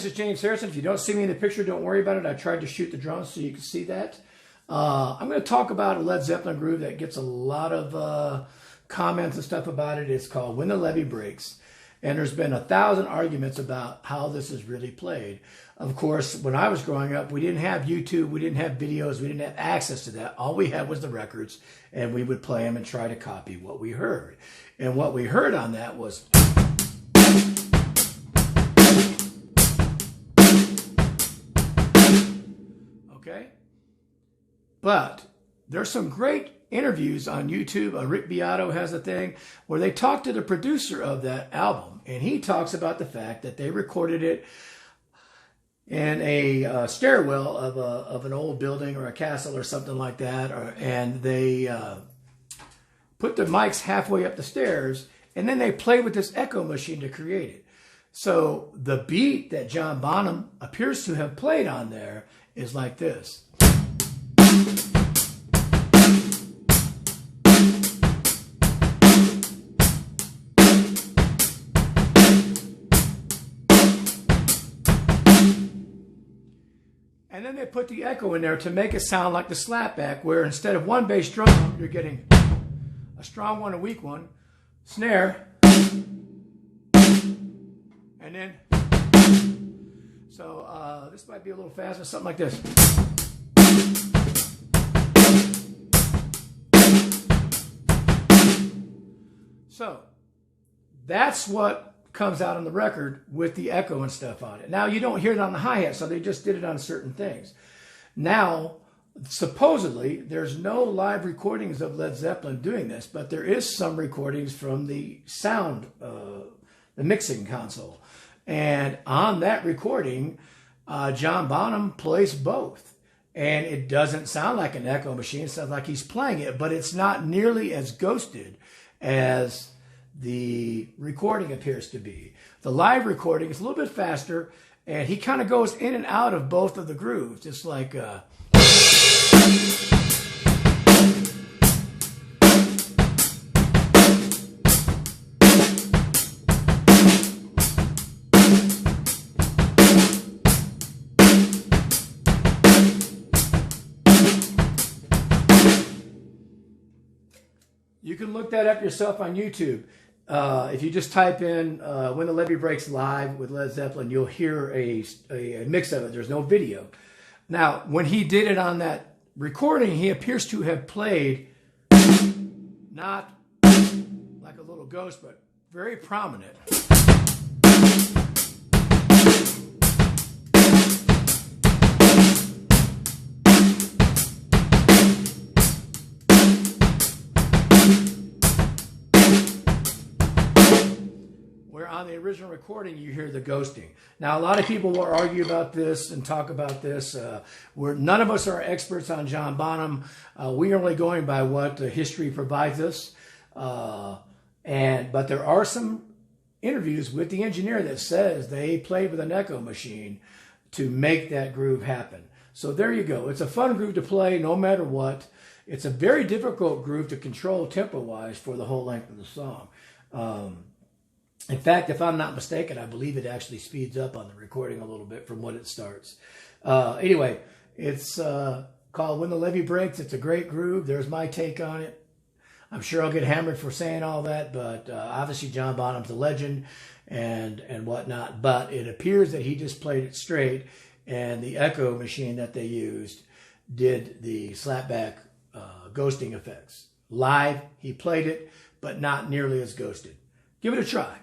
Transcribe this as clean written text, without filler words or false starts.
this is James Harrison. If you don't see me in the picture, don't worry about it. I tried to shoot the drone so you can see that. I'm going to talk about a Led Zeppelin groove that gets a lot of comments and stuff about it. It's called When the Levee Breaks. And there's been 1,000 arguments about how this is really played. Of course, when I was growing up, we didn't have YouTube, we didn't have videos, we didn't have access to that. All we had was the records, and we would play them and try to copy what we heard. And what we heard on that was... Okay? But there's some great interviews on YouTube. Rick Beato has a thing where they talk to the producer of that album, and he talks about the fact that they recorded it in a stairwell of an old building or a castle or something like that, and they put the mics halfway up the stairs, and then they played with this echo machine to create it. So the beat that John Bonham appears to have played on there is like this. And then they put the echo in there to make it sound like the slapback, where instead of one bass drum, you're getting a strong one, a weak one, snare, and then, so this might be a little faster, something like this. So that's what comes out on the record with the echo and stuff on it. Now you don't hear it on the hi-hat, so they just did it on certain things. Now, supposedly, there's no live recordings of Led Zeppelin doing this, but there is some recordings from the sound, the mixing console. And on that recording, John Bonham plays both. And it doesn't sound like an echo machine. It sounds like he's playing it, but it's not nearly as ghosted as the recording appears to be. The live recording is a little bit faster, and he kind of goes in and out of both of the grooves, just like you can look that up yourself on YouTube. If you just type in When the Levee Breaks live with Led Zeppelin, you'll hear a mix of it. There's no video. Now, when he did it on that recording, he appears to have played not like a little ghost, but very prominent. On the original recording, you hear the ghosting. Now, a lot of people will argue about this and talk about this. None of us are experts on John Bonham. We are only going by what history provides us. But there are some interviews with the engineer that says they played with an echo machine to make that groove happen. So there you go. It's a fun groove to play no matter what. It's a very difficult groove to control tempo-wise for the whole length of the song. In fact, if I'm not mistaken, I believe it actually speeds up on the recording a little bit from when it starts. Anyway, it's called When the Levee Breaks. It's a great groove. There's my take on it. I'm sure I'll get hammered for saying all that, but obviously John Bonham's a legend and whatnot. But it appears that he just played it straight, and the echo machine that they used did the slapback ghosting effects. Live, he played it, but not nearly as ghosted. Give it a try.